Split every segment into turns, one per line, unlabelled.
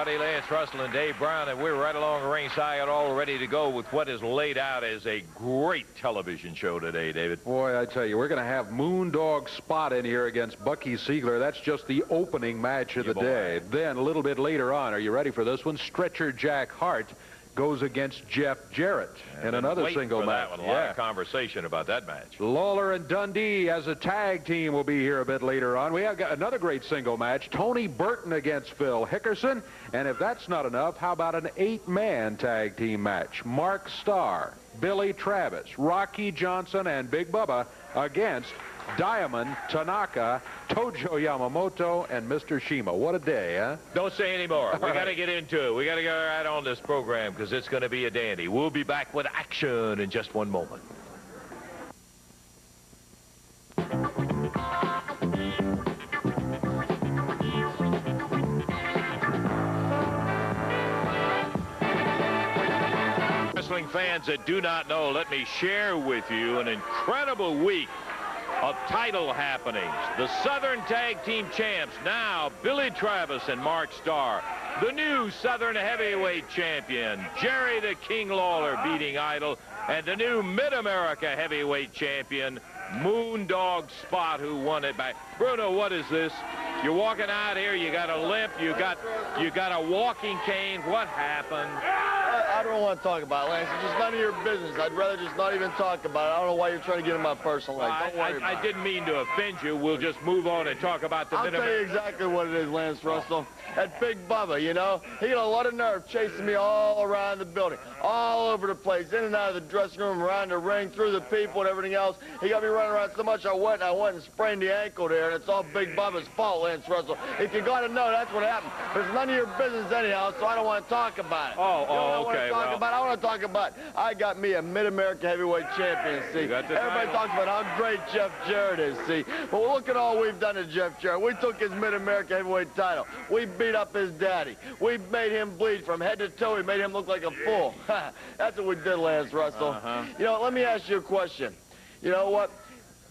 everybody. Lance Russell and Dave Brown, and we're right along ringside, all ready to go with what is laid out as a great television show today, David.
Boy, I tell you, we're going to have Moondog Spot in here against Bucky Siegler. That's just the opening match of the day. Then, a little bit later on, are you ready for this one? Stretcher Jack Hart goes against Jeff Jarrett in another single match.
A lot of conversation about that match.
Lawler and Dundee as a tag team will be here a bit later on. We have got another great single match. Tony Burton against Phil Hickerson. And if that's not enough, how about an 8-man tag team match? Mark Starr, Billy Travis, Rocky Johnson, and Big Bubba against Diamond, Tanaka, Tojo Yamamoto, and Mr. Shima. What a day, huh?
Don't say any more. We got to get into it. We got to get right on this program because it's going to be a dandy. We'll be back with action in just one moment. Wrestling fans that do not know, let me share with you an incredible week of title happenings. The Southern Tag Team Champs, now Billy Travis and Mark Starr. The new Southern Heavyweight Champion, Jerry the King Lawler, beating Idol. And the new Mid-America Heavyweight Champion, Moondog Spot, who won it back. Bruno, what is this? You're walking out here, you got a limp, you got a walking cane. What happened?
I don't want to talk about it, Lance. It's just none of your business. I'd rather just not even talk about it. I don't know why you're trying to get in my personal life. Don't worry about it.
I didn't mean to offend you. We'll just move on and talk about the
I'll tell you exactly what it is, Lance Russell. That Big Bubba, you know, he got a lot of nerve chasing me all around the building, all over the place, in and out of the dressing room, around the ring, through the people and everything else. He got me running around so much I went and sprained the ankle there, and it's all Big Bubba's fault, Lance Russell. If you got to know, that's what happened. But it's none of your business anyhow, so I don't want to talk about it.
Okay.
I want to talk about, I got me a Mid-America Heavyweight Champion, see. Everybody talks about how great Jeff Jarrett is, see. But look at all we've done to Jeff Jarrett. We took his Mid-America Heavyweight title. We beat up his daddy. We made him bleed from head to toe. We made him look like a fool. That's what we did, Lance Russell. You know, let me ask you a question. You know what?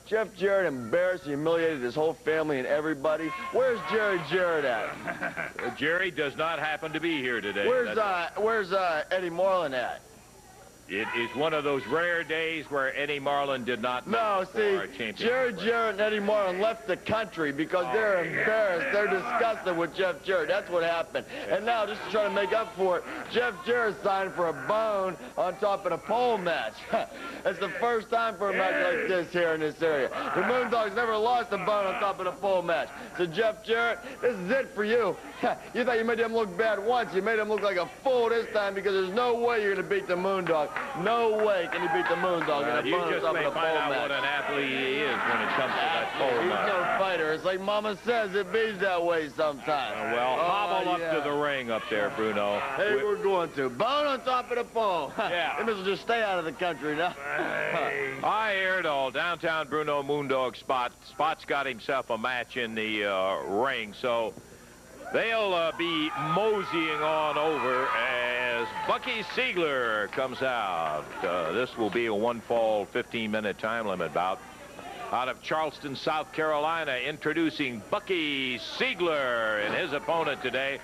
Jeff Jarrett embarrassed and humiliated his whole family and everybody. Where's Jerry Jarrett at?
Jerry does not happen to be here today.
Where's Eddie Marlin at?
It is one of those rare days where Eddie Marlin did not make
Jerry Jarrett and Eddie Marlin left the country because they're embarrassed. They're disgusted with Jeff Jarrett. That's what happened. And now, just to try to make up for it, Jeff Jarrett signed for a bone on top of the pole match. It's the first time for a match like this here in this area. The Moondogs never lost a bone on top of the pole match. So, Jeff Jarrett, this is it for you. You thought you made him look bad once. You made him look like a fool this time because there's no way you're going to beat the Moondog. No way can you beat the Moondog in a
you just may find out what an athlete he is when it comes to that pole match.
He's no fighter. It's like Mama says, it be that way sometimes.
Well, hobble up to the ring up there, Bruno.
Hey, we're going to. Bone on top of the pole.
Yeah.
They must just stay out of the country now.
I hear it all. Downtown Bruno Moondog Spot. Spot's got himself a match in the ring, so they'll be moseying on over as Bucky Siegler comes out. This will be a one-fall, 15-minute time limit bout. Out of Charleston, South Carolina, introducing Bucky Siegler and his opponent today.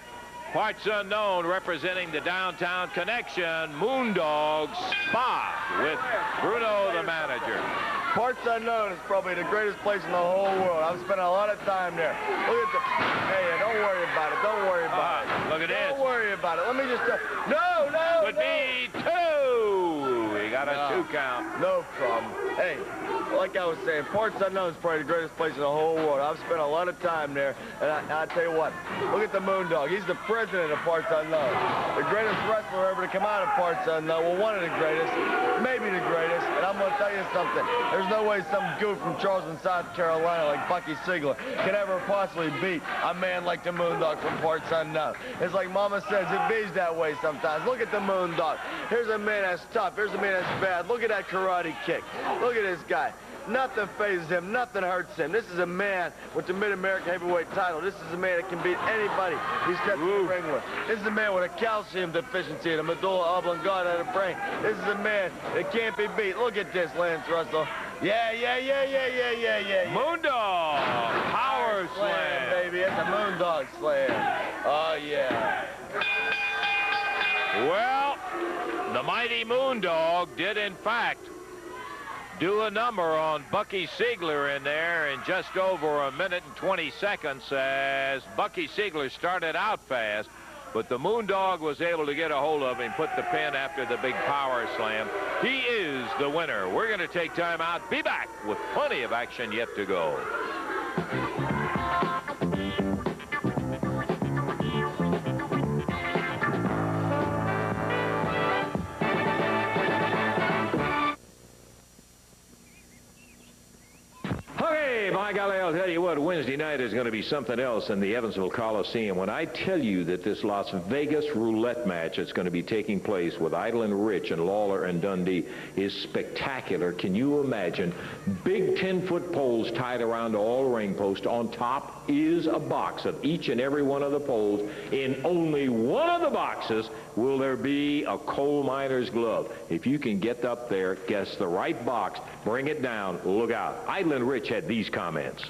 Parts unknown, representing the Downtown Connection, Moondog Spot, with Bruno the manager.
Parts unknown is probably the greatest place in the whole world. I've spent a lot of time there. Look at the... Hey, don't worry about it. Don't worry about it.
Look at this.
Don't worry about it. Let me just... No!
Would be two. We got a 2 count.
No problem. Hey, like I was saying, Parts Unknown is probably the greatest place in the whole world. I've spent a lot of time there, and I tell you what, look at the Moondog. He's the president of Parts Unknown. The greatest wrestler ever to come out of Parts Unknown. Well, one of the greatest, maybe the greatest, and I'm going to tell you something. There's no way some goof from Charleston, South Carolina, like Bucky Siegler, can ever possibly beat a man like the Moondog from Parts Unknown. It's like Mama says, it bees that way sometimes. Look at the Moondog. Here's a man that's tough. Here's a man that's bad. Look at that karate kick. Look at this guy. Nothing phases him. Nothing hurts him. This is a man with the Mid-American Heavyweight title. This is a man that can beat anybody he steps in the ring with. This is a man with a calcium deficiency in the medulla oblongata of the brain. This is a man that can't be beat. Look at this, Lance Russell. Yeah.
Moondog Power Slam,
baby. It's a Moondog Slam. Oh, yeah.
Well, the mighty Moondog did, in fact, do a number on Bucky Siegler in there in just over a minute and 20 seconds as Bucky Siegler started out fast, but the Moondog was able to get a hold of him, put the pin after the big power slam. He is the winner. We're going to take time out, be back with plenty of action yet to go. By golly, I'll tell you what, Wednesday night is going to be something else in the Evansville Coliseum. When I tell you that this Las Vegas roulette match that's going to be taking place with Idle and Rich and Lawler and Dundee is spectacular. Can you imagine? Big 10-foot poles tied around all ring posts. On top is a box of each and every one of the poles. In only one of the boxes will there be a coal miner's glove. If you can get up there, guess the right box, bring it down, look out. Idle and Rich had these comments.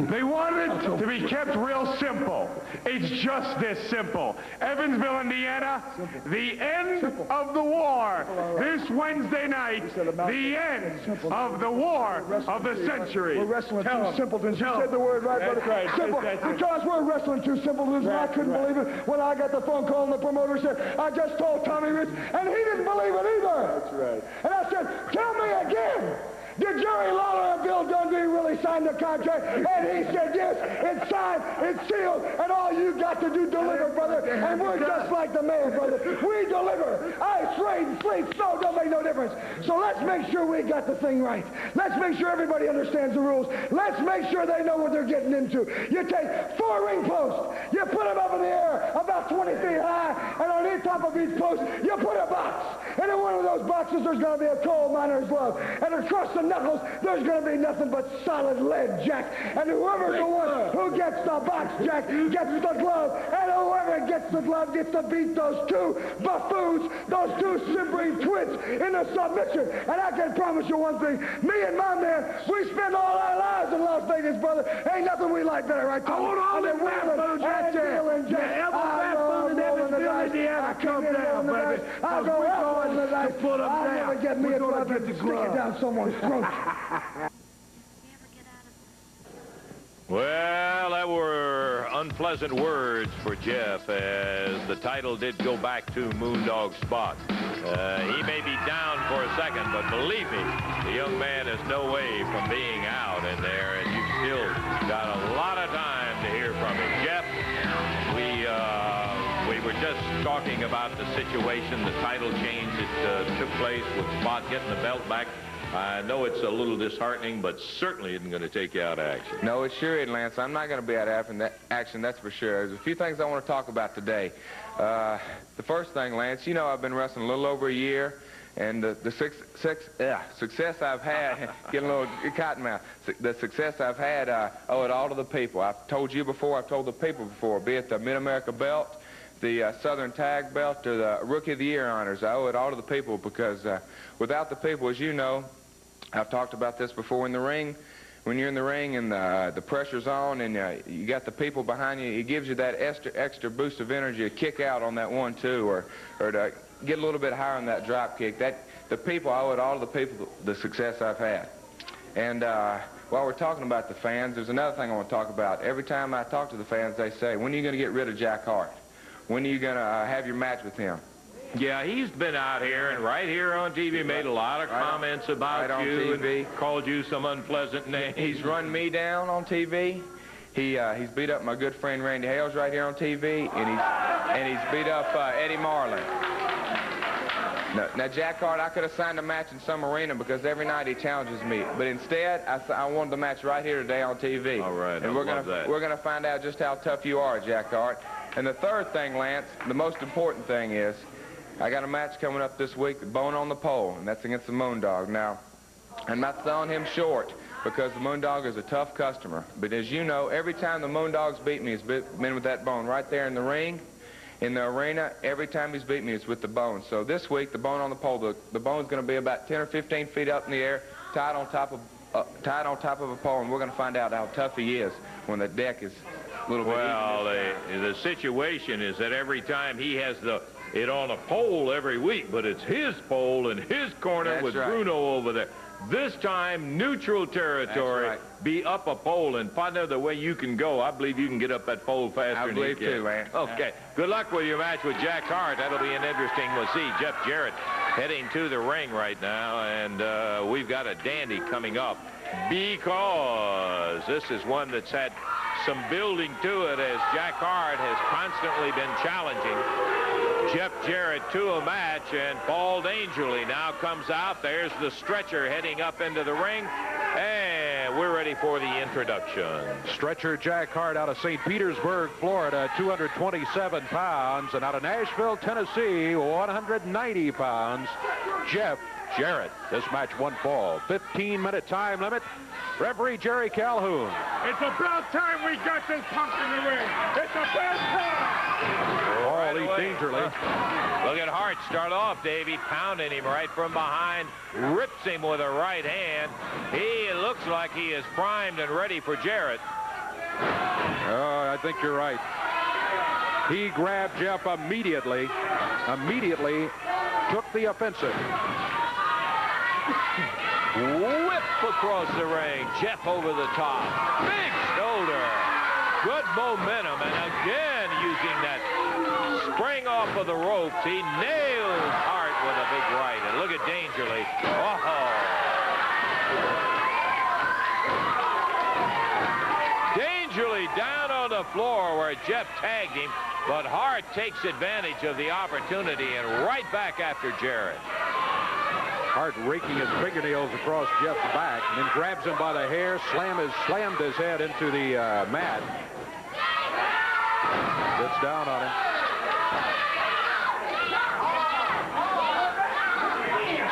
They wanted it to be kept real simple. It's just this simple. Evansville, Indiana, the end of the war. This Wednesday night, the end of the war of the century.
We're wrestling two simpletons. You said the word right, brother.
Right.
Simple. Because we're wrestling two simpletons, and I couldn't believe it when I got the phone call and the promoter said, I just told Tommy Rich, and he didn't believe it either.
That's right.
And I said, tell me again. Did Jerry Lawler and Bill Dundee really sign the contract? And he said, yes, it's signed, it's sealed, and all you got to do deliver, brother. And we're just like the man, brother. We deliver. Ice, rain, sleet, snow, don't make no difference. So let's make sure we got the thing right. Let's make sure everybody understands the rules. Let's make sure they know what they're getting into. You take 4 ring posts, you put them up in the air about 20 feet high, and on the top of each post, you put a box. And in one of those boxes, there's going to be a coal miner's glove. And across the knuckles, there's going to be nothing but solid lead, Jack. And whoever's the one who gets the box, Jack, gets the glove. And whoever gets the glove gets to beat those two buffoons, those two simpering twits in a submission. And I can promise you one thing. Me and my man, we spend all our lives in Las Vegas, brother. Ain't nothing we like better, right, Tom?
I want all the backbone, Jack. Every backbone in Evansville, Indiana, come down, baby.
I'll go out on the night.
To put them
I'll
down.
never get me a glove and stick it down someone's throat.
Well, that were unpleasant words for Jeff, as the title did go back to Moondog Spot. He may be down for a second, but believe me, the young man is no way from being out in there, and you've still got a lot of time to hear from him. Jeff, we were just talking about the situation, the title change that took place with Spot getting the belt back. I know it's a little disheartening, but certainly isn't going to take you out of action.
No, it sure isn't, Lance. I'm not going to be out of action, that's for sure. There's a few things I want to talk about today. The first thing, Lance, you know I've been wrestling a little over a year, and the success I've had, getting a little cotton mouth, the success I've had, I owe it all to the people. I've told you before, I've told the people before, be it the Mid-America belt, the Southern Tag belt, or the Rookie of the Year honors. I owe it all to the people, because without the people, as you know, I've talked about this before in the ring. When you're in the ring and the pressure's on and you got the people behind you, it gives you that extra boost of energy to kick out on that 1-2 or to get a little bit higher on that drop kick. The people, I owe it all to the people, the success I've had. And while we're talking about the fans, there's another thing I want to talk about. Every time I talk to the fans, they say, when are you going to get rid of Jack Hart? When are you going to have your match with him?
Yeah, he's been out here and right here on TV made a lot of comments about you and called you some unpleasant names.
He's run me down on TV. He's beat up my good friend Randy Hales right here on TV, and he's beat up Eddie Marlin. Now, Jack Hart, I could have signed a match in some arena because every night he challenges me. But instead, I wanted the match right here today on TV.
All right,
and we're gonna find out just how tough you are, Jack Hart. And the third thing, Lance, the most important thing is, I got a match coming up this week, the Bone on the Pole, and that's against the Moondog. Now, I'm not selling him short because the Moondog is a tough customer. But as you know, every time the Moondog's beat me, it's been with that Bone right there in the ring, in the arena. Every time he's beat me, it's with the Bone. So this week, the Bone on the Pole, the Bone's going to be about 10 or 15 feet up in the air, tied on top of a pole, and we're going to find out how tough he is when the deck is
Well, the situation is that every time he has it on a pole every week, but it's his pole in his corner. That's with right. Bruno over there. This time, neutral territory, right. Be up a pole, and find out the way you can go. I believe you can get up that pole faster than he can. I believe too, man. Okay. Good luck with your match with Jack Hart. That'll be an interesting we'll see. Jeff Jarrett heading to the ring right now, and we've got a dandy coming up because this is one that's had some building to it as Jack Hart has constantly been challenging Jeff Jarrett to a match, and Paul Dangerly now comes out. There's the stretcher heading up into the ring, and we're ready for the introduction.
Stretcher Jack Hart out of St. Petersburg, Florida, 227 pounds, and out of Nashville, Tennessee, 190 pounds, Jeff Jarrett. This match one fall. 15-minute time limit. Referee Jerry Calhoun.
It's about time we got this punk in the ring. It's about time.
Paul Dangerly.
Look at Hart start off, Davey, pounding him right from behind, rips him with a right hand. He looks like he is primed and ready for Jarrett.
I think you're right. He grabbed Jeff immediately took the offensive.
Whip across the ring. Jeff over the top. Big shoulder. Good momentum. And again, using that spring off of the ropes, he nails Hart with a big right. And look at Dangerly. Dangerly down on the floor where Jeff tagged him. But Hart takes advantage of the opportunity and right back after Jarrett.
Hart raking his fingernails across Jeff's back, and then grabs him by the hair, slammed his head into the mat. Gets down on him.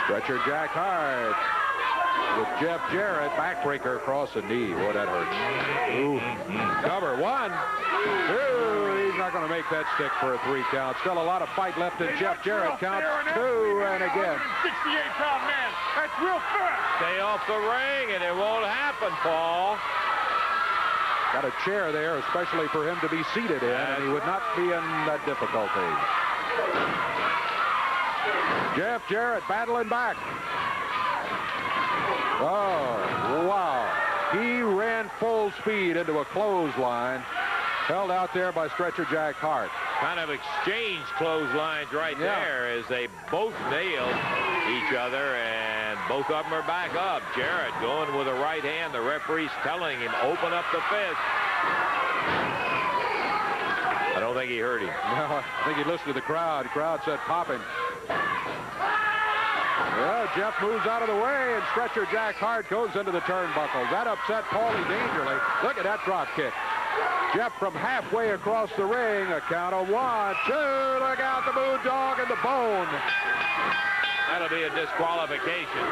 Stretcher Jack Hart with Jeff Jarrett, backbreaker across the knee. Boy, that hurts. Ooh. Cover, 1, 2. He's not going to make that stick for a 3 count. Still a lot of fight left in Jeff Jarrett. Counts 2, and again.
68-pound man. That's real fast.
Stay off the ring, and it won't happen, Paul.
Got a chair there, especially for him to be seated in, and he would not be in that difficulty. Jeff Jarrett battling back. Oh, wow. He ran full speed into a clothesline. Held out there by Stretcher Jack Hart.
Kind of exchange clotheslines right there as they both nailed each other, and both of them are back up. Jarrett going with a right hand. The referee's telling him, open up the fist. I don't think he heard him.
No, I think he listened to the crowd. The crowd said, pop him. Well, Jeff moves out of the way, and Stretcher Jack Hart goes into the turnbuckle. That upset Paulie Dangerly. Look at that drop kick. Jeff from halfway across the ring. A count of 1, 2. Look out, the Moondog and the bone.
That'll be a disqualification.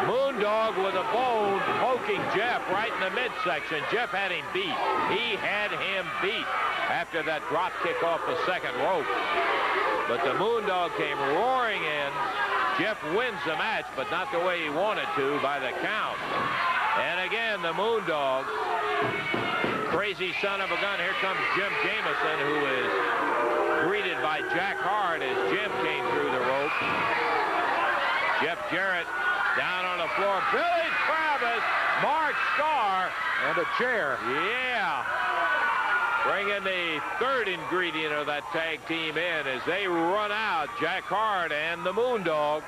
Moondog with a bone poking Jeff right in the midsection. Jeff had him beat. He had him beat after that drop kick off the second rope. But the Moondog came roaring in. Jeff wins the match, but not the way he wanted to by the count. And again, the Moondog, crazy son of a gun. Here comes Jim Jamison, who is greeted by Jack Hart as Jim came through the rope. Jeff Jarrett down on the floor. Billy Travis, Mark Starr.
And a chair.
Yeah. Bringing the third ingredient of that tag team in as they run out, Jack Hart and the Moondog.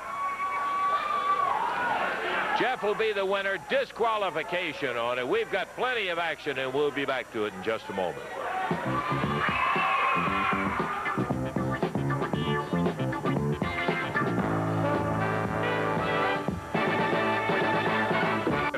Jeff will be the winner. Disqualification on it. We've got plenty of action, and we'll be back to it in just a moment.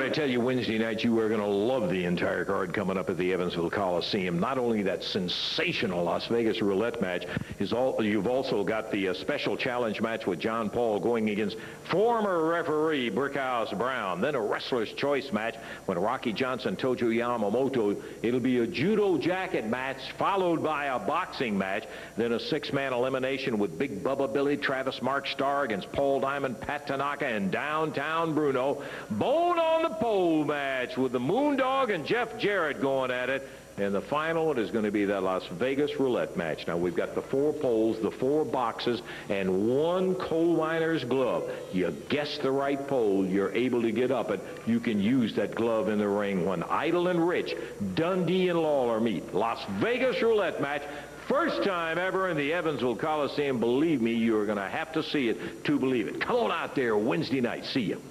I tell you, Wednesday night, you are going to love the entire card coming up at the Evansville Coliseum. Not only that sensational Las Vegas roulette match, you've also got the special challenge match with John Paul going against former referee Brickhouse Brown. Then a wrestler's choice match when Rocky Johnson, Tojo Yamamoto. It'll be a judo jacket match followed by a boxing match. Then a 6-man elimination with Big Bubba Billy, Travis Mark Starr against Paul Diamond, Pat Tanaka, and Downtown Bruno. Bone on the pole. pole match with the Moondog and Jeff Jarrett going at it. And the final one is going to be that Las Vegas roulette match. Now, we've got the 4 poles, the 4 boxes, and 1 coal miner's glove. You guess the right pole, you're able to get up it. You can use that glove in the ring when Idle and Rich, Dundee and Lawler meet. Las Vegas roulette match. First time ever in the Evansville Coliseum. Believe me, you're going to have to see it to believe it. Come on out there Wednesday night. See you.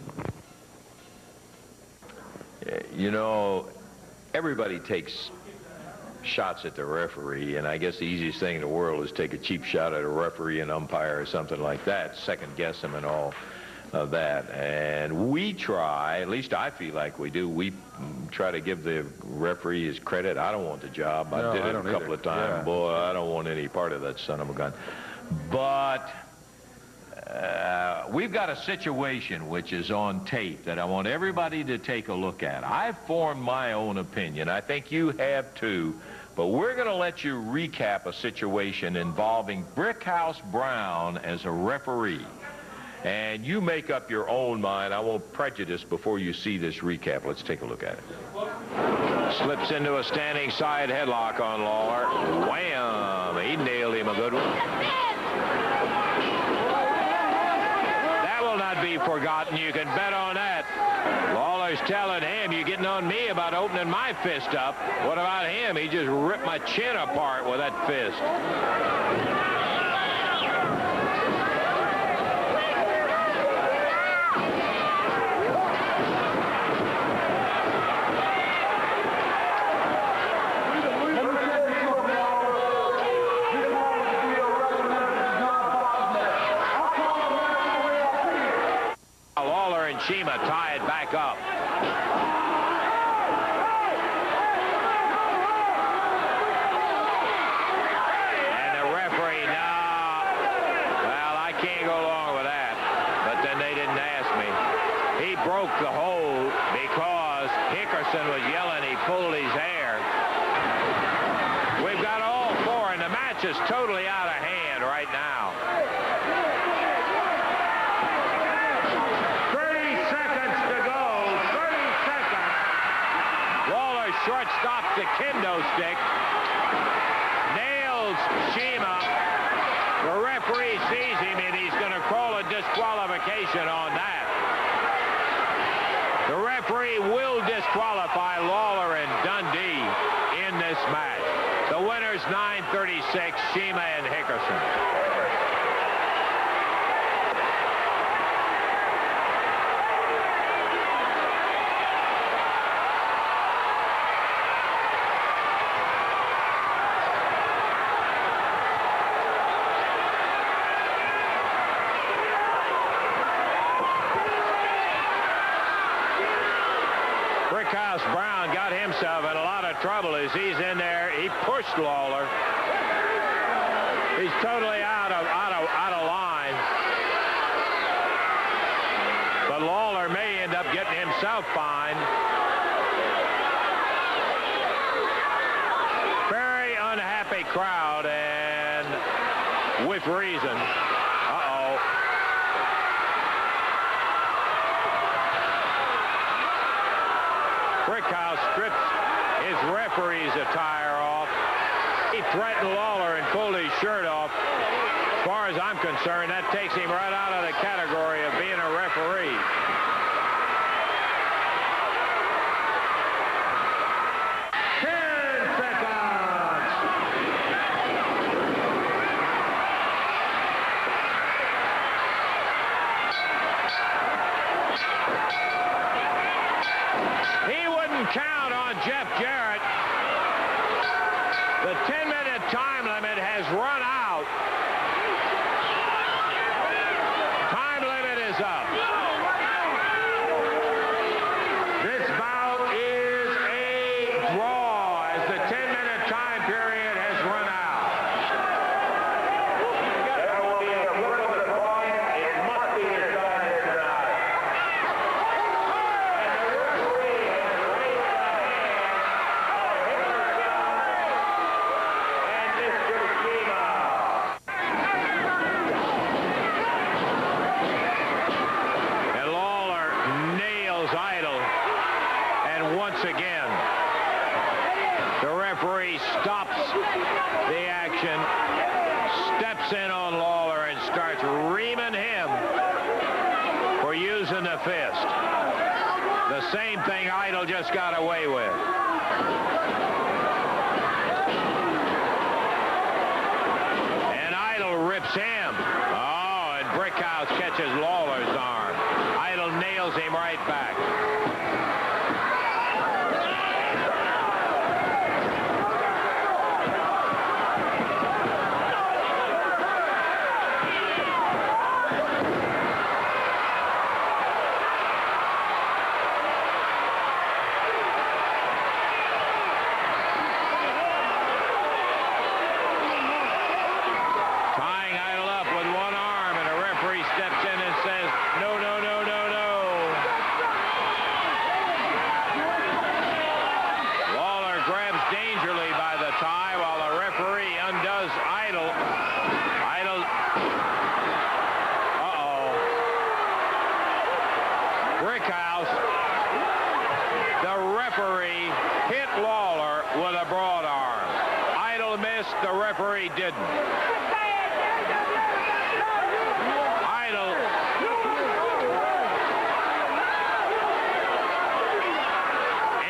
You know, everybody takes shots at the referee, and I guess the easiest thing in the world is take a cheap shot at a referee and umpire or something like that, second guess him and all of that. And we try, at least I feel like we do, we try to give the referee his credit. I don't want the job. I did it a couple of times. Yeah. Boy, I don't want any part of that son of a gun. But we've got a situation which is on tape that I want everybody to take a look at. I've formed my own opinion. I think you have too. But we're going to let you recap a situation involving Brickhouse Brown as a referee. And you make up your own mind. I won't prejudice before you see this recap. Let's take a look at it.
Slips into a standing side headlock on Lawler. Wham! He nailed him a good one. That will not be forgotten. You can bet on that. Lawler's telling him, you're getting on me about opening my fist up. What about him? He just ripped my chin apart with that fist. Shima tie it back up. And the referee, no. Well, I can't go along with that. But then they didn't ask me. He broke the hold because Hickerson was yelling he pulled his hair. We've got all 4, and the match is totally out of hand right now. Shortstops the kendo stick. Nails Shima. The referee sees him, and he's going to call a disqualification on that. The referee will disqualify Lawler and Dundee in this match. The winner's 9-36, Shima and Hickerson. Brickhouse Brown got himself in a lot of trouble as he's in there. He pushed Lawler. He's totally out of line. But Lawler may end up getting himself fined. Very unhappy crowd, and with reason. Uh-oh. Brickhouse strips his referee's attire off. He threatened Lawler and pulled his shirt off. As far as I'm concerned, that takes him right out of the category of being a referee. Count on Jeff Jarrett. The 10-minute time limit has run out. Time limit is up. This bout is a draw as the 10-minute time period has run out. There will be a flip of the coin. It must be decided tonight. And the referee has raised the hand. And this And once again, the referee stops the action, steps in on Lawler, and starts reaming him for using the fist. The same thing Idol just got away with. And Idol rips him. Oh, and Brickhouse catches Lawler's arm. Idol nails him right back. The referee didn't. Idol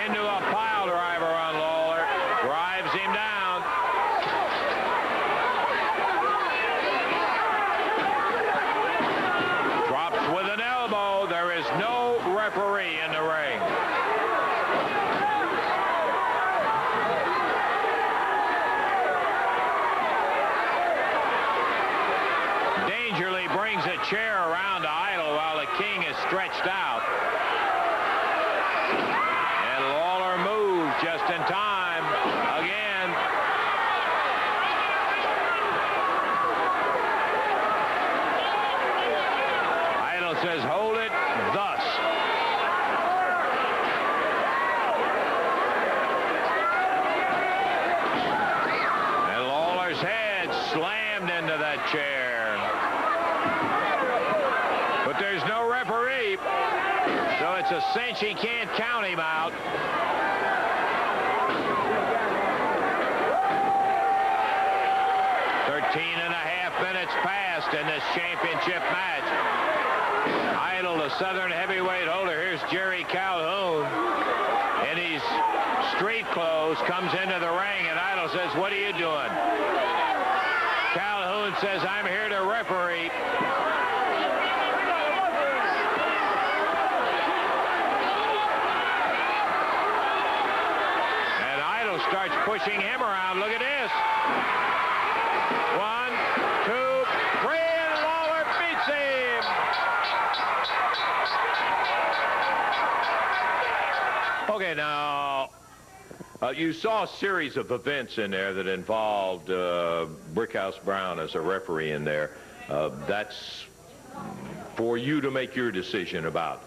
into a pile driver on Lawler, drives him down. Drops with an elbow. There is no referee in the ring. Brings a chair around to Idol while the king is stretched out. And Lawler moves just in time again. Idol says, hold it thus. And Lawler's head slammed into that chair. But there's no referee, so it's a cinch he can't count him out. .5 minutes passed in this championship match. Idol, the Southern heavyweight holder. Here's Jerry Calhoun in his street clothes, comes into the ring, and Idol says, what are you doing? Calhoun says, I'm here to referee. Starts pushing him around. Look at this. 1, 2, 3, and Lawler beats him. Okay, now, you saw a series of events in there that involved Brickhouse Brown as a referee in there. That's for you to make your decision about.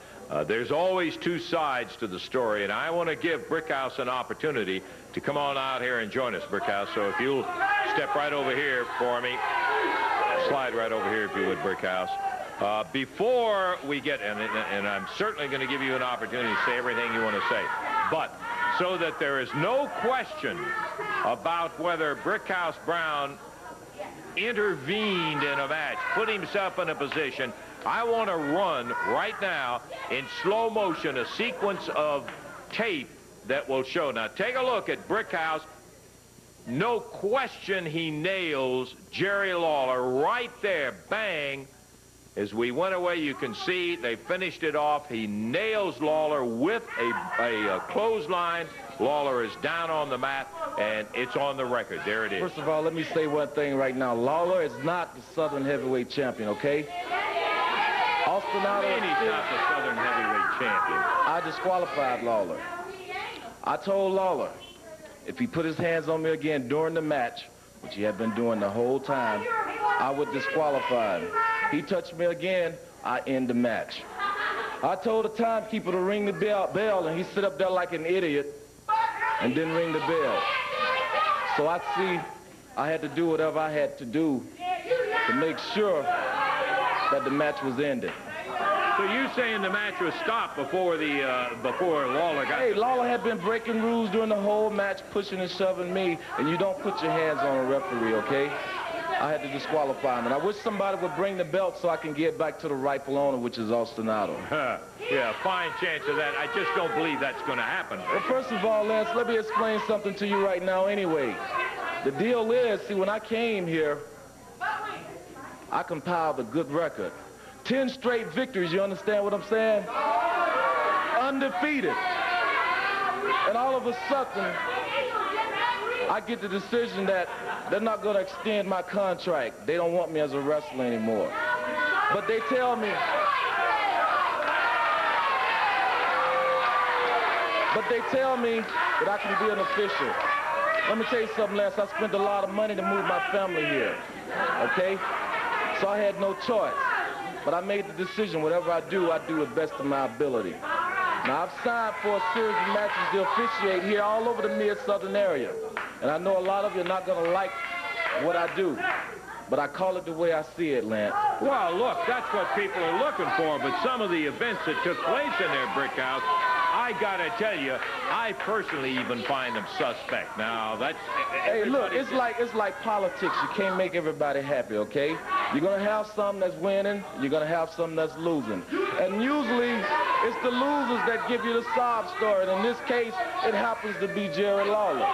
There's always two sides to the story, and I want to give Brickhouse an opportunity to come on out here and join us, Brickhouse. So if you'll step right over here for me, slide right over here if you would, Brickhouse. Before we get, and I'm certainly going to give you an opportunity to say everything you want to say, but so that there is no question about whether Brickhouse Brown intervened in a match, put himself in a position, I want to run right now in slow motion a sequence of tape that will show. Now take a look at Brickhouse. No question he nails Jerry Lawler right there. Bang. As we went away, you can see they finished it off. He nails Lawler with a clothesline. Lawler is down on the mat, and it's on the record. There it is.
First of all, let me say one thing right now. Lawler is not the Southern heavyweight champion, okay? Austin Idol is
not the Southern heavyweight champion.
I disqualified Lawler. I told Lawler, if he put his hands on me again during the match, which he had been doing the whole time, I would disqualify him. He touched me again, I end the match. I told the timekeeper to ring the bell, and he stood up there like an idiot and didn't ring the bell. So I had to do whatever I had to do to make sure that the match was ended.
So you saying the match was stopped before before Lawler got...
Hey, Lawler had been breaking rules during the whole match, pushing and shoving me, and you don't put your hands on a referee, okay? I had to disqualify him, and I wish somebody would bring the belt so I can get back to the rightful owner, which is Austin Otto.
Yeah, fine chance of that. I just don't believe that's going to happen.
Well, first of all, Lance, let me explain something to you right now anyway. The deal is, see, when I came here, I compiled a good record. 10 straight victories, you understand what I'm saying? Undefeated. And all of a sudden, I get the decision that they're not going to extend my contract. They don't want me as a wrestler anymore. But they tell me... that I can be an official. Let me tell you something, Lance. I spent a lot of money to move my family here, okay? So I had no choice. But I made the decision, whatever I do to the best of my ability. Now, I've signed for a series of matches to officiate here all over the mid-southern area. And I know a lot of you are not going to like what I do. But I call it the way I see it, Lance.
Well, look, that's what people are looking for. But some of the events that took place in their brick house, I got to tell you, I personally even find them suspect. Now, that's...
Hey, look, it's like politics. You can't make everybody happy, okay? You're going to have some that's winning. You're going to have some that's losing. And usually, it's the losers that give you the sob story. And in this case, it happens to be Jerry Lawler.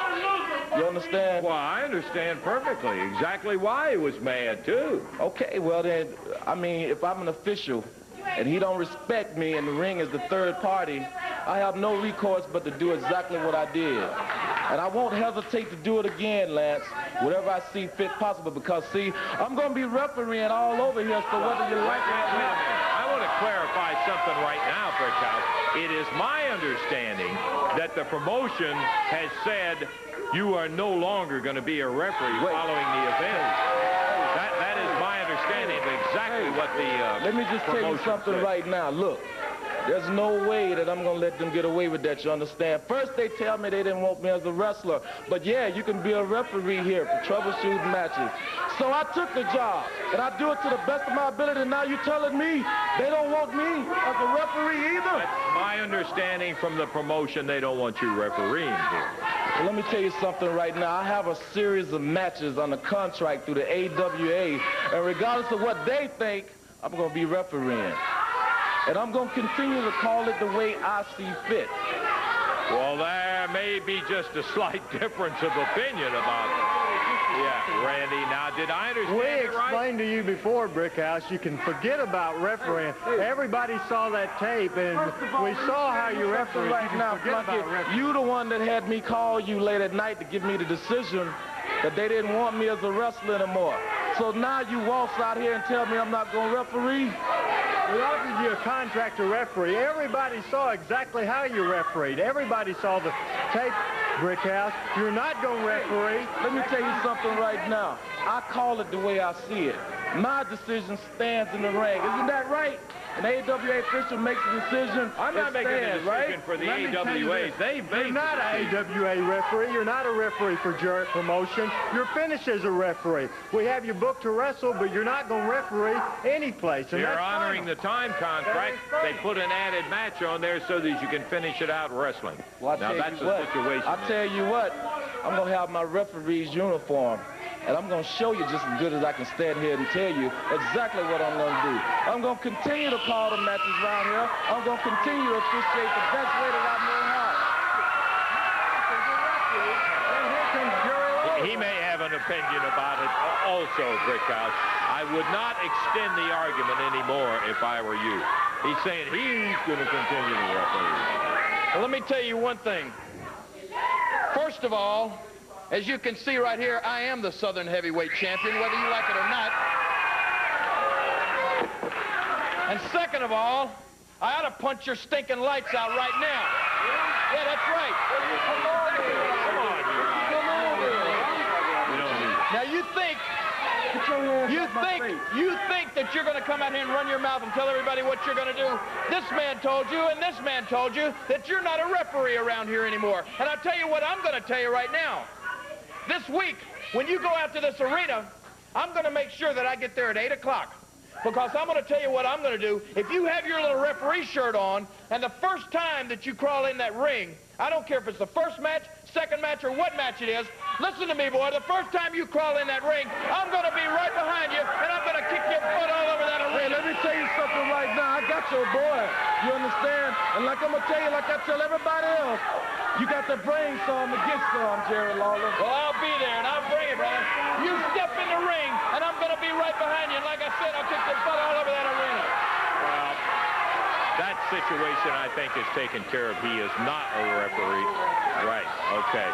You understand?
Well, I understand perfectly exactly why he was mad, too.
Okay, well, then, I mean, if I'm an official and he don't respect me in the ring as the third party, I have no recourse but to do exactly what I did. And I won't hesitate to do it again, Lance, whatever I see fit possible, because, see, I'm going to be refereeing all over here, so whether you like it or not.
I want to clarify something right now, Brickhouse. It is my understanding that the promotion has said you are no longer going to be a referee following the event. That is my understanding of exactly what the
let me just tell you something right now. Look, there's no way that I'm going to let them get away with that, you understand? First, they tell me they didn't want me as a wrestler. But, yeah, you can be a referee here for troubleshooting matches. So I took the job, and I do it to the best of my ability. And now you're telling me they don't want me as a referee either?
That's my understanding from the promotion. They don't want you refereeing here.
Well, let me tell you something right now. I have a series of matches on the contract through the AWA, and regardless of what they think, I'm going to be refereeing. And I'm going to continue to call it the way I see fit.
Well, there may be just a slight difference of opinion about it. Yeah, Randy, now, did I understand it right?
We explained to you before, Brickhouse, you can forget about refereeing. Everybody saw that tape, and we saw how you referee.
Right now, you the one that had me call you late at night to give me the decision that they didn't want me as a wrestler anymore. So now you waltz out here and tell me I'm not going to referee?
We offered you a contract to referee. Everybody saw exactly how you refereed. Everybody saw the tape, Brickhouse. You're not going to referee.
Let me tell you something right now. I call it the way I see it. My decision stands in the ring. Isn't that right? An AWA official makes a decision.
I'm not making a decision
right?
for the AWAs.
You're not an AWA referee. You're not a referee for Jarrett Promotion. You're finished as a referee. We have you booked to wrestle, but you're not going to referee any place. And
you're honoring the time contract. They put an added match on there so that you can finish it out wrestling.
Well,
now, that's the situation.
I'll tell you what. I'm going to have my referee's uniform. And I'm going to show you just as good as I can stand here and tell you exactly what I'm going to do. I'm going to continue to call the matches around here. I'm going to continue to officiate the best way that I know how.
He may have an opinion about it also, Brickhouse. I would not extend the argument anymore if I were you. He's saying he's going to continue to referee.
Well, let me tell you one thing. First of all, as you can see right here, I am the Southern Heavyweight Champion, whether you like it or not. And second of all, I ought to punch your stinking lights out right now. Yeah, that's right. Now you think that you're going to come out here and run your mouth and tell everybody what you're going to do? This man told you and this man told you that you're not a referee around here anymore. And I'll tell you what I'm going to tell you right now. This week, when you go out to this arena, I'm going to make sure that I get there at 8 o'clock. because I'm going to tell you what I'm going to do. If you have your little referee shirt on, and the first time that you crawl in that ring, I don't care if it's the first match, second match, or what match it is, listen to me, boy, the first time you crawl in that ring, I'm going to be right behind you, and I'm going to kick your foot all over that arena.
Hey, let me tell you something right now. I got your boy. You understand? And like I'm going to tell you, like I tell everybody else, you got to bring some to get some, Jerry Lawler.
Well, I'll be there, and I'll bring it, brother. You step in the ring, and I'm going to be right behind you. And like I said, I'll kick your butt all over that arena.
Well, that situation, I think, is taken care of. He is not a referee. Right, okay.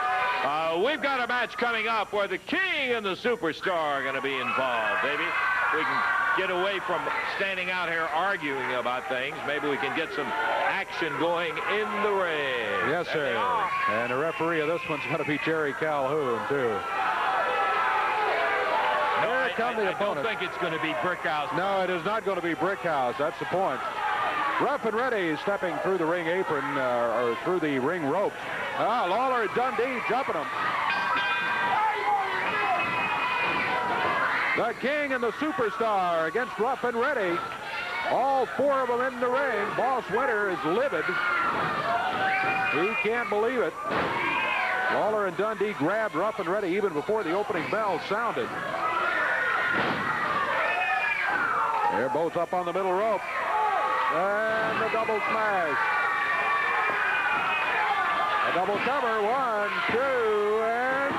We've got a match coming up where the King and the Superstar are going to be involved, baby. We can get away from standing out here arguing about things. Maybe we can get some action going in the ring.
Yes, sir. And the referee of this one's going to be Jerry Calhoun, too.
I don't think it's going to be Brickhouse.
No, it is not going to be Brickhouse. That's the point. Rough and ready, stepping through the ring apron, or through the ring ropes. Lawler and Dundee jumping him. The King and the Superstar against Rough and Ready. All four of them in the ring. Boss Winter is livid. He can't believe it. Lawler and Dundee grabbed Rough and Ready even before the opening bell sounded. They're both up on the middle rope. And the double smash. A double cover. 1, 2, and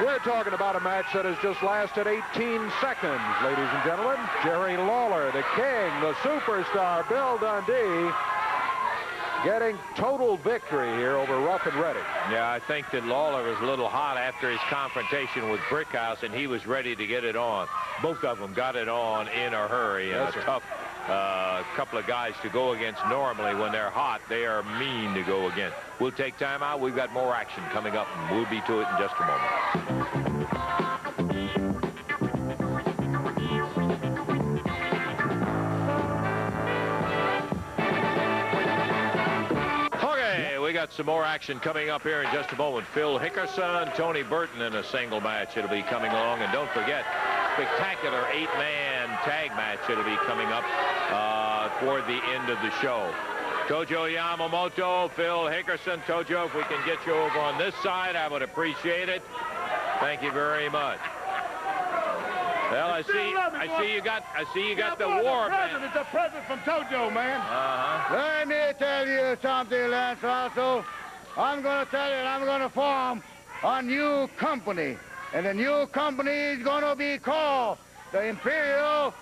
3. We're talking about a match that has just lasted 18 seconds, ladies and gentlemen. Jerry Lawler, the King, the Superstar, Bill Dundee, getting total victory here over Rough and Ready.
Yeah, I think that Lawler was a little hot after his confrontation with Brickhouse, and he was ready to get it on. Both of them got it on in a hurry.
Yes,
a tough couple of guys to go against. Normally, when they're hot, they are mean to go against. We'll take time out. We've got more action coming up, and we'll be to it in just a moment. We got some more action coming up here in just a moment. Phil Hickerson, Tony Burton in a single match. It'll be coming along. And don't forget, spectacular 8-man tag match. It'll be coming up toward the end of the show. Tojo Yamamoto, Phil Hickerson. Tojo, if we can get you over on this side, I would appreciate it. Thank you very much. Well, I see you got the war band.
It's a present from Tojo, man.
Let me tell you something, Lance Russell. I'm going to tell you, I'm going to form a new company. And the new company is going to be called the Imperial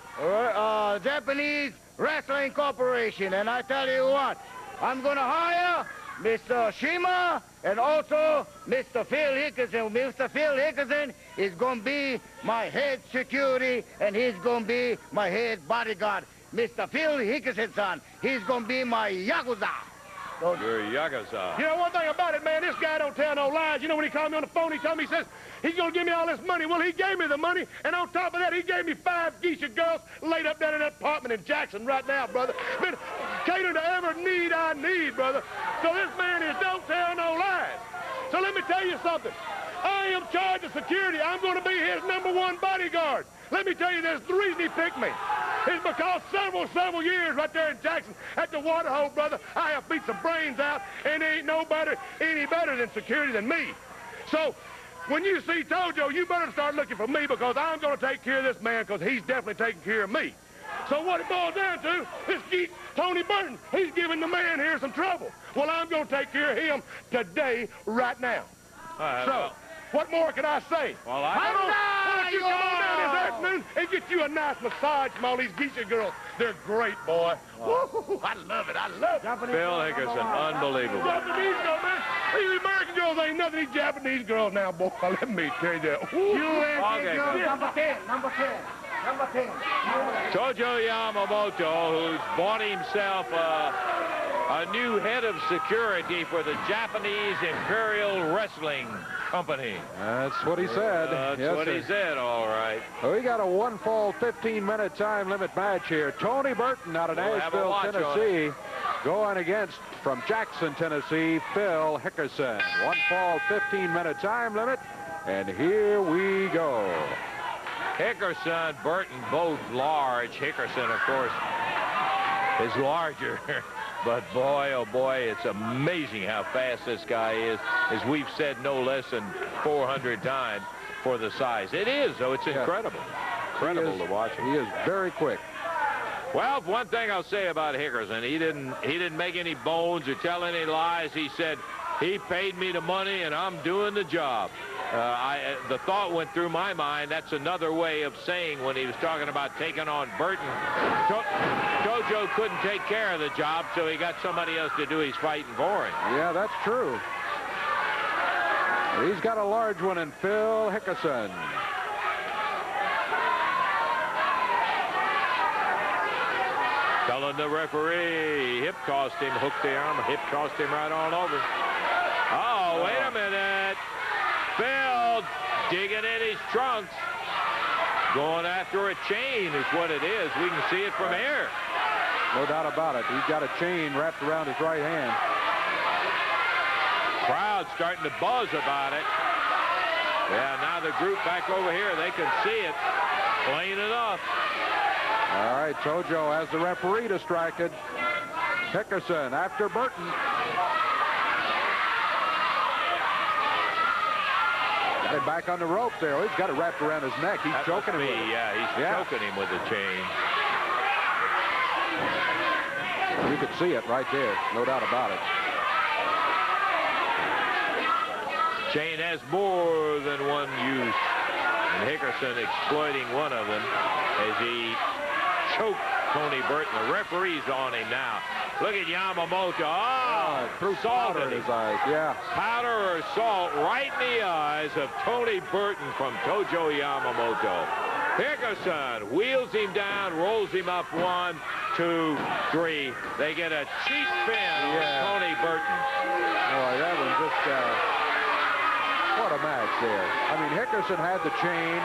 Japanese Wrestling Corporation. And I tell you what, I'm going to hire Mr. Shima and also Mr. Phil Hickerson. Mr. Phil Hickerson is going to be my head security, and he's going to be my head bodyguard. Mr. Phil Hickerson, son, he's going to be my Yakuza.
Your Yakuza.
You know, one thing about it, man, this guy don't tell no lies. You know, when he called me on the phone, he told me, he says, he's going to give me all this money. Well, he gave me the money, and on top of that, he gave me 5 geisha girls laid up down in that apartment in Jackson right now, brother. Been catering to every need I need, brother. So this man is don't tell no lies. So let me tell you something. I am charged of security. I'm going to be his #1 bodyguard. Let me tell you, there's the reason he picked me. It's because several years right there in Jackson at the water hole, brother, I have beat some brains out, and there ain't nobody any better than security than me. So when you see Tojo, you better start looking for me, because I'm going to take care of this man, because he's definitely taking care of me. So what it boils down to, this geek, Tony Burton, he's giving the man here some trouble. Well, I'm going to take care of him today, right now. So, what more can I say?
Well,
why don't you come on down this afternoon and get you a nice massage from all these geisha girls? They're great, boy. Woo, I love it. I love it.
Phil Hickerson, unbelievable.
Japanese girls, man. These American girls ain't nothing. These Japanese girls now, boy. Let me tell you that.
Okay.
Number 10. Number 10. Number 10.
Tojo Yamamoto, who's bought himself a new head of security for the Japanese Imperial Wrestling Company.
That's what he said.
That's what he said, all right.
Well, we got a 1-fall, 15-minute time limit match here. Tony Burton out of Nashville, Tennessee, going against, from Jackson, Tennessee, Phil Hickerson. 1-fall, 15-minute time limit. And here we go.
Hickerson, Burton, both large. Hickerson, of course, is larger. But boy, oh boy, it's amazing how fast this guy is. As we've said no less than 400 times for the size. It is, though. It's incredible. Incredible to watch him.
He is very quick.
Well, one thing I'll say about Hickerson, he didn't make any bones or tell any lies. He said, he paid me the money and I'm doing the job. The thought went through my mind, that's another way of saying when he was talking about taking on Burton, Tojo couldn't take care of the job, so he got somebody else to do his fighting for him.
Yeah, that's true. He's got a large one in Phil Hickerson.
Telling the referee, hip tossed him, hooked the arm, hip tossed him right on over. Oh, wait a minute. Phil digging in his trunks. Going after a chain is what it is. We can see it from here.
No doubt about it. He's got a chain wrapped around his right hand.
Crowd starting to buzz about it. Yeah, now the group back over here, they can see it plain enough.
All right, Tojo has the referee distracted. Hickerson after Burton. They're back on the rope there. He's got it wrapped around his neck. He's choking him with it.
Yeah, he's choking him with the chain.
You could see it right there. No doubt about it.
Chain has more than one use. And Hickerson exploiting one of them as he choked Tony Burton. The referee's on him now. Look at Yamamoto. Oh,
threw
salt
powder in his eyes. Yeah.
Powder or salt right in the eyes of Tony Burton from Tojo Yamamoto. Hickerson wheels him down, rolls him up 1, 2, 3. They get a cheap pin on Tony Burton.
Boy, that was just what a match there. I mean, Hickerson had the chain.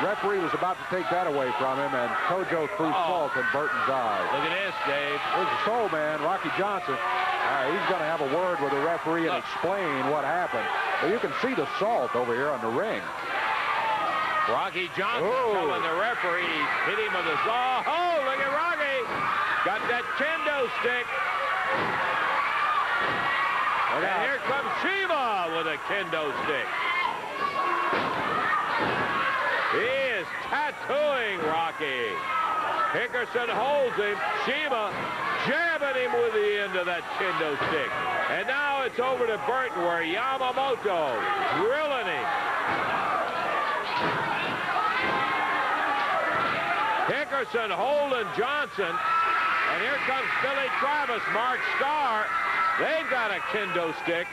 Referee was about to take that away from him, and Tojo threw salt in Burton's eyes.
Look at this, Dave.
There's the soul man, Rocky Johnson. He's going to have a word with the referee and explain what happened. But you can see the salt over here on the ring.
Rocky Johnson telling the referee, hit him with a saw. Oh, look at Rocky. Got that kendo stick. And here comes Shima with a kendo stick. He is tattooing Rocky. Hickerson holds him. Shima jabbing him with the end of that kendo stick. And now it's over to Burton where Yamamoto drilling him. Hickerson holding Johnson. And here comes Billy Travis, Mark Starr. They've got a kendo stick.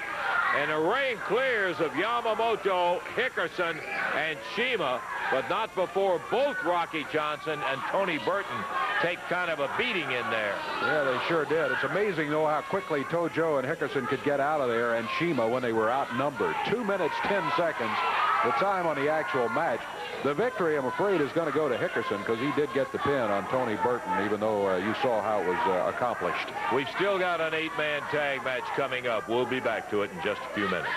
And the ring clears of Yamamoto, Hickerson, and Shima, but not before both Rocky Johnson and Tony Burton take kind of a beating in there.
Yeah, they sure did. It's amazing, though, how quickly Tojo and Hickerson could get out of there, and Shima when they were outnumbered. 2 minutes, 10 seconds, the time on the actual match. The victory, I'm afraid, is going to go to Hickerson because he did get the pin on Tony Burton, even though you saw how it was accomplished.
We've still got an 8-man tag match coming up. We'll be back to it in just a few minutes.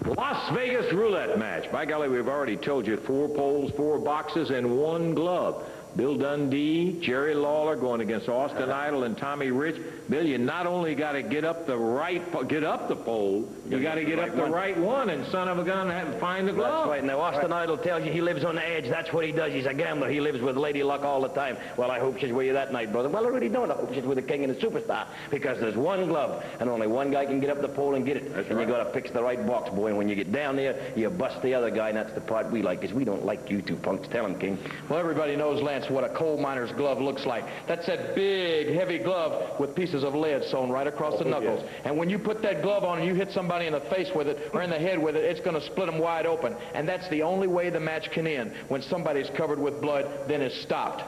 Las Vegas roulette match. By golly, we've already told you 4 poles, 4 boxes, and 1 glove. Bill Dundee, Jerry Lawler going against Austin Idol and Tommy Rich. Bill, you not only got to get up the pole, you got to get up the right one, and son of a gun, find the glove.
That's right. Now, Austin Idol tells you he lives on the edge. That's what he does. He's a gambler. He lives with Lady Luck all the time. Well, I hope she's with you that night, brother. Well, I really don't. I hope she's with the king and the superstar, because there's 1 glove, and only 1 guy can get up the pole and get it. That's and right. You got to fix the right box, boy. And when you get down there, you bust the other guy, and that's the part we like, because we don't like you two punks. Tell him, King.
Well, everybody knows, Lance, what a coal miner's glove looks like. That's that big, heavy glove with pieces of lead sewn right across the knuckles. Yes. And when you put that glove on and you hit somebody in the face with it or in the head with it, it's going to split them wide open. And that's the only way the match can end. When somebody's covered with blood, then it's stopped.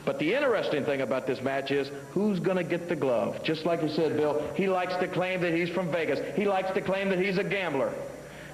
But the interesting thing about this match is who's going to get the glove. Just like you said, Bill, he likes to claim that he's from Vegas. He likes to claim that he's a gambler.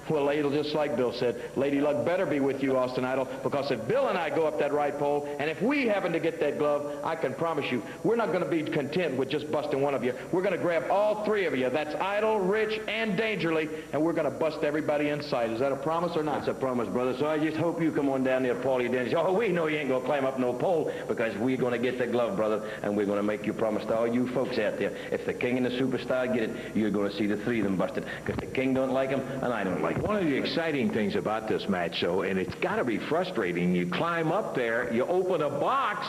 Well, Ladle, just like Bill said, Lady Luck better be with you, Austin Idol, because if Bill and I go up that right pole, and if we happen to get that glove, I can promise you, we're not going to be content with just busting one of you. We're going to grab all three of you. That's Idol, Rich, and Dangerly, and we're going to bust everybody in sight. Is that a promise or not?
It's a promise, brother. So I just hope you come on down there, Paulie Dennis. Oh, we know you ain't going to climb up no pole, because we're going to get the glove, brother, and we're going to make you promise to all you folks out there. If the King and the Superstar get it, you're going to see the three of them busted, because the King don't like them, and I don't like them.
One of the exciting things about this match, though, and it's got to be frustrating, you climb up there, you open a box,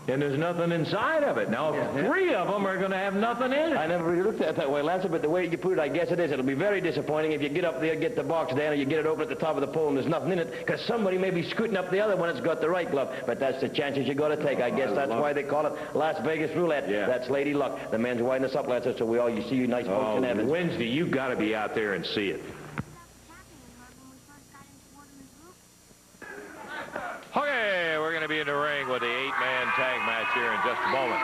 and there's nothing inside of it. Now, three of them are going to have nothing in it.
I never really looked at it that way, Lancer, but the way you put it, I guess it is. It'll be very disappointing if you get up there, get the box down, and you get it open at the top of the pole, and there's nothing in it, because somebody may be scooting up the other one that's got the right glove. But that's the chances you got to take. I guess that's why they call it Las Vegas Roulette.
Yeah.
That's Lady Luck. The man's winding us up, Lancer, so we all, you see you nice folks in heaven.
Wednesday, you've got to be out there and see it. Okay, we're going to be in the ring with the 8-man tag match here in just a moment.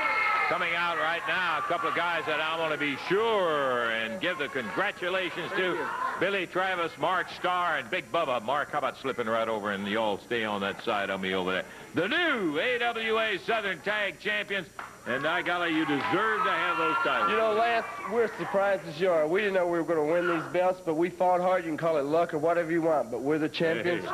Coming out right now, a couple of guys that I want to be sure and give the congratulations to. Billy Travis, Mark Starr, and Big Bubba. Mark, how about slipping right over and you all stay on that side of me over there. The new AWA Southern Tag Champions. And I gotta, you deserve to have those titles.
You know, Lance, we're surprised as you are. We didn't know we were going to win these belts, but we fought hard. You can call it luck or whatever you want, but we're the champions,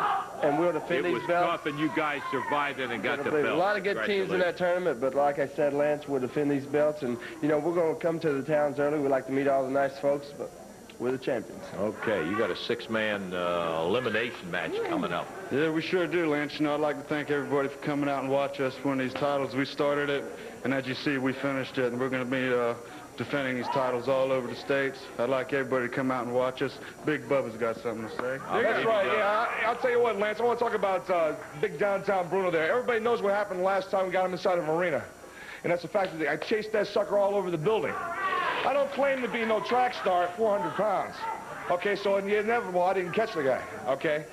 and we'll defend these belts.
It was tough, and you guys survived it and got the belts.
A lot of good teams in that tournament, but like I said, Lance, we'll defend these belts, and, you know, we're going to come to the towns early. We like to meet all the nice folks, but we're the champions.
Okay, you got a 6-man elimination match coming up.
Yeah, we sure do, Lance. You know, I'd like to thank everybody for coming out and watch us win these titles. We started it, and as you see, we finished it, and we're going to be defending these titles all over the states. I'd like everybody to come out and watch us. Big Bubba's got something to say.
That's right, yeah. I'll tell you what, Lance, I want to talk about big downtown Bruno there. Everybody knows what happened last time we got him inside of Marina, and that's the fact that I chased that sucker all over the building. I don't claim to be no track star at 400 pounds. Okay, so in the inevitable, I didn't catch the guy, okay?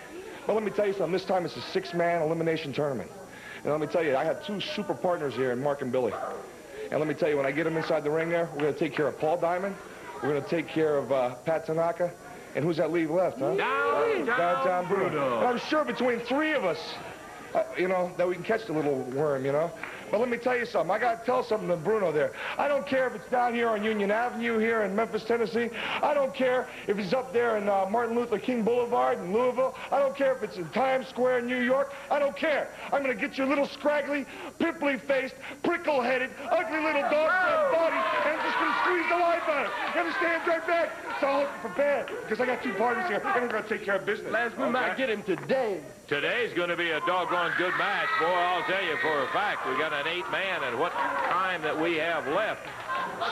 But let me tell you something. This time it's a 6-man elimination tournament. And let me tell you, I have 2 super partners here in Mark and Billy. And let me tell you, when I get them inside the ring there, we're going to take care of Paul Diamond. We're going to take care of Pat Tanaka. And who's that leave left, huh? Downtown Bruno. And I'm sure between 3 of us, you know, that we can catch the little worm, you know? But let me tell you something. I got to tell something to Bruno there. I don't care if it's down here on Union Avenue here in Memphis, Tennessee. I don't care if it's up there in Martin Luther King Boulevard in Louisville. I don't care if it's in Times Square in New York. I don't care. I'm going to get your little scraggly, pimply-faced, prickle-headed, ugly little dog-friend body, and I'm just going to squeeze the life out of it. You understand, dirtbag? So I hope you're prepared, because I got 2 partners here, and we're going to take care of business.
Lance, we might get him today.
Today's going to be a doggone good match. Boy, I'll tell you for a fact, we got an 8-man, and what time that we have left.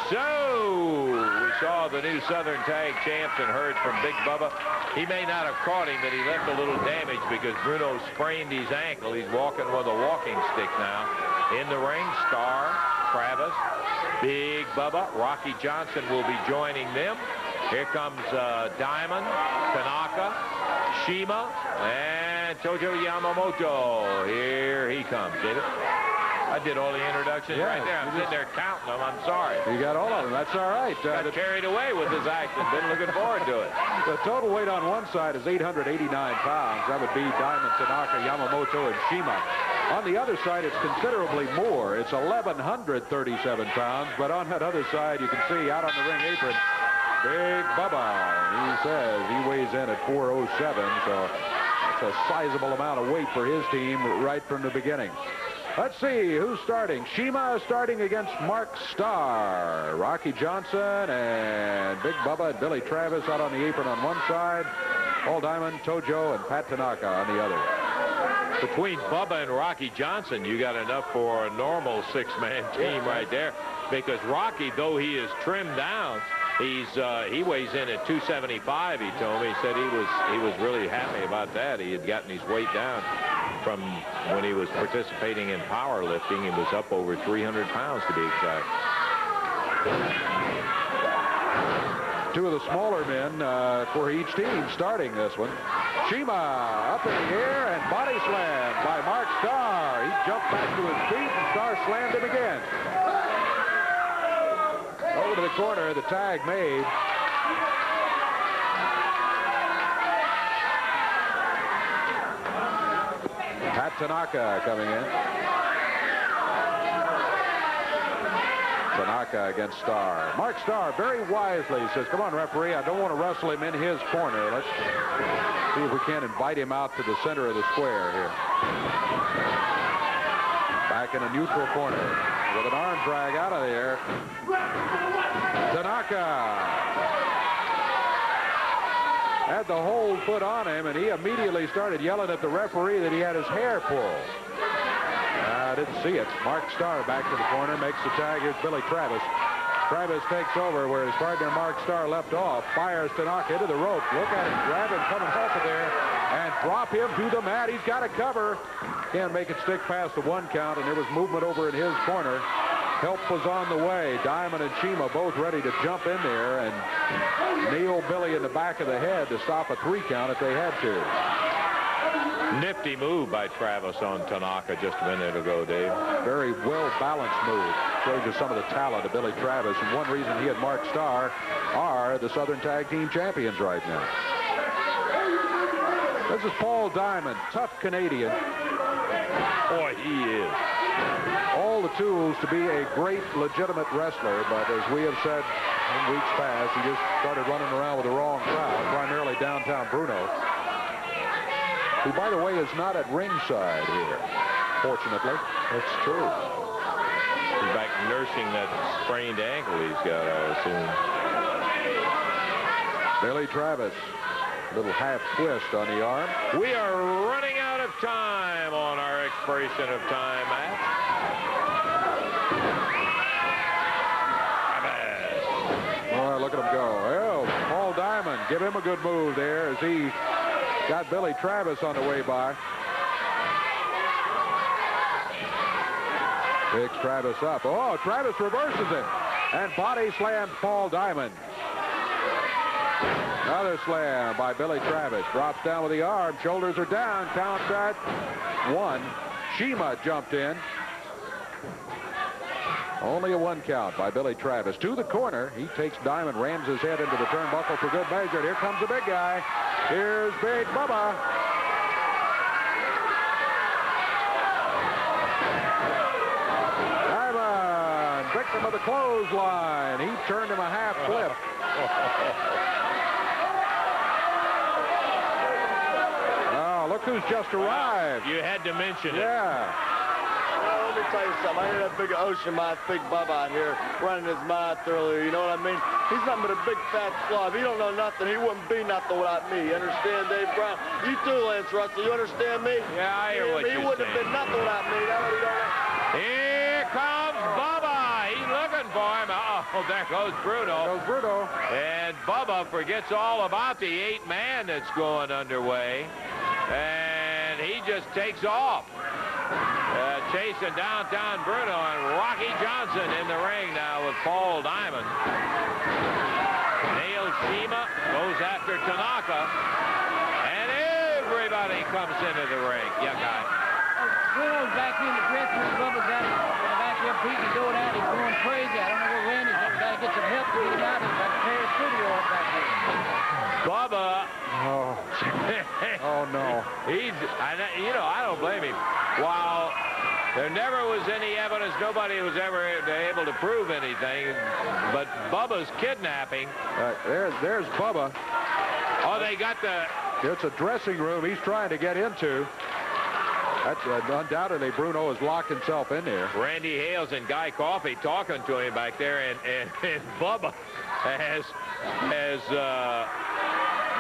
So, we saw the new Southern Tag Champs and heard from Big Bubba. He may not have caught him, but he left a little damage because Bruno sprained his ankle. He's walking with a walking stick now. In the ring, Starr, Travis, Big Bubba, Rocky Johnson will be joining them. Here comes Diamond, Tanaka, Shima, and Tojo Yamamoto. Here he comes, David. I did all the introductions right there. I'm sitting there counting them. I'm sorry.
You got all of them. That's all right.
Got carried away with his action. Been looking forward to it.
The total weight on one side is 889 pounds. That would be Diamond, Tanaka, Yamamoto, and Shima. On the other side, it's considerably more. It's 1,137 pounds. But on that other side, you can see out on the ring apron, Big Bubba. He says he weighs in at 407, so it's a sizable amount of weight for his team right from the beginning. Let's see who's starting. Shima is starting against Mark Starr. Rocky Johnson and Big Bubba and Billy Travis out on the apron on one side. Paul Diamond, Tojo, and Pat Tanaka on the other.
Between Bubba and Rocky Johnson, you got enough for a normal 6-man team right there. Because Rocky, though he is trimmed down, he weighs in at 275, he told me. He said he was really happy about that. He had gotten his weight down from when he was participating in powerlifting. He was up over 300 pounds to be exact.
2 of the smaller men for each team starting this one. Shima up in the air and body slam by Mark Starr. He jumped back to his feet and Starr slammed him again. Over to the corner, the tag made. Pat Tanaka coming in. Tanaka against Starr. Mark Starr very wisely says, come on, referee, I don't want to wrestle him in his corner. Let's see if we can't invite him out to the center of the square here. Back in a neutral corner with an arm drag out of there. Tanaka had the hold put on him, and he immediately started yelling at the referee that he had his hair pulled. I didn't see it. Mark Starr back to the corner, makes the tag. Here's Billy Travis. Travis takes over where his partner Mark Starr left off, fires Tanaka into the rope. Look at him, grab him, come and help it there, and drop him to the mat. He's got a cover. Can't make it stick past the 1 count, and there was movement over in his corner. Help was on the way. Diamond and Chima both ready to jump in there and nail Billy in the back of the head to stop a 3 count if they had to.
Nifty move by Travis on Tanaka just a minute ago, Dave.
Very well-balanced move. Shows you some of the talent of Billy Travis, and one reason he and Mark Starr are the Southern Tag Team Champions right now. This is Paul Diamond, tough Canadian.
Boy, he is.
All the tools to be a great, legitimate wrestler, but as we have said in weeks past, he just started running around with the wrong crowd, primarily downtown Bruno, who, by the way, is not at ringside here, fortunately.
That's true. He's back nursing that sprained ankle he's got, I assume.
Billy Travis, little half twist on the arm.
We are running out of time on our expiration of time match.
Oh, look at him go. Oh, Paul Diamond, give him a good move there as he got Billy Travis on the way by. Picks Travis up. Oh, Travis reverses him and body slams Paul Diamond. Another slam by Billy Travis. Drops down with the arm. Shoulders are down. Count at 1. Chima jumped in. Only a 1 count by Billy Travis. To the corner. He takes Diamond, rams his head into the turnbuckle for good measure. Here comes the big guy. Here's Big Bubba. Diamond, victim of the clothesline. He turned him a half flip. Oh, look who's just arrived.
You had to mention it.
Yeah.
Well, let me tell you something. I hear that big ocean mouth, big Bubba out here running his mouth earlier. You know what I mean? He's nothing but a big fat slob. He don't know nothing. He wouldn't be nothing without me. You understand, Dave Brown? You too, Lance Russell. You understand me?
Yeah, I hear what you're saying.
He wouldn't have been nothing without me. That's what he don't.
Here comes Bubba. He's looking for him. Oh, there goes Bruno.
There goes Bruno.
And Bubba forgets all about the 8-man that's going underway. And he just takes off. Chasing downtown Bruno, and Rocky Johnson in the ring now with Paul Diamond. Neil Chima goes after Tanaka, and everybody comes into the ring. Yeah, guy.
Bruno's back in the dressing room. Bubba's got him back there beating the door down. He's going crazy. I don't know where Randy's at. We've got to get some help to get him out. He's got to tear his studio up back there.
Bubba.
Oh. Oh, no.
I don't blame him. While there never was any evidence, nobody was ever able to prove anything, but Bubba's kidnapping.
There's Bubba.
Oh, they got the...
It's a dressing room he's trying to get into. That's undoubtedly Bruno has locked himself in there.
Randy Hales and Guy Coffey talking to him back there, and Bubba has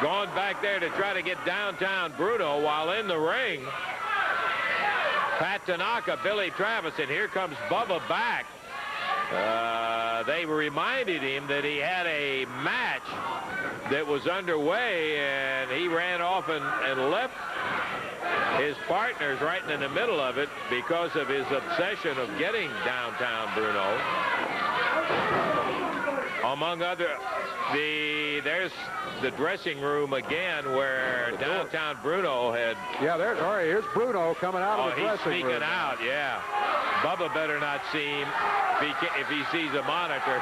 gone back there to try to get downtown Bruno while in the ring. Pat Tanaka, Billy Travis, and here comes Bubba back. They reminded him that he had a match that was underway, and he ran off and left his partners right in the middle of it because of his obsession of getting downtown Bruno. Among other, there's the dressing room again where downtown Bruno had...
Yeah, all right, here's Bruno coming out of the dressing room.
He's speaking out, yeah. Bubba better not see him. If he sees a monitor,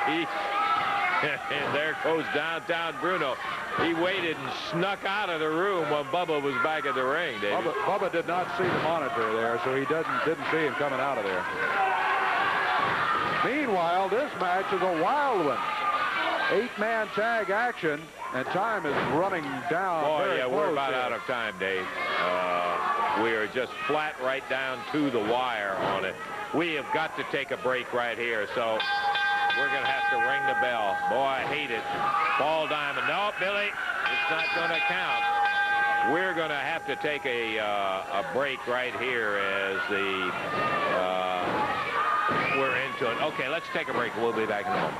And there goes downtown Bruno. He waited and snuck out of the room when Bubba was back at the ring, David.
Bubba did not see the monitor there, so he didn't see him coming out of there. Meanwhile, this match is a wild one. 8-man tag action, and time is running down.
Boy, yeah, we're about
here.
out of time, Dave. We are just flat right down to the wire on it. We have got to take a break right here, so we're going to have to ring the bell. Boy, I hate it. Ball diamond. No, Billy, it's not going to count. We're going to have to take a break right here as we're into it. Okay, let's take a break. We'll be back in a moment.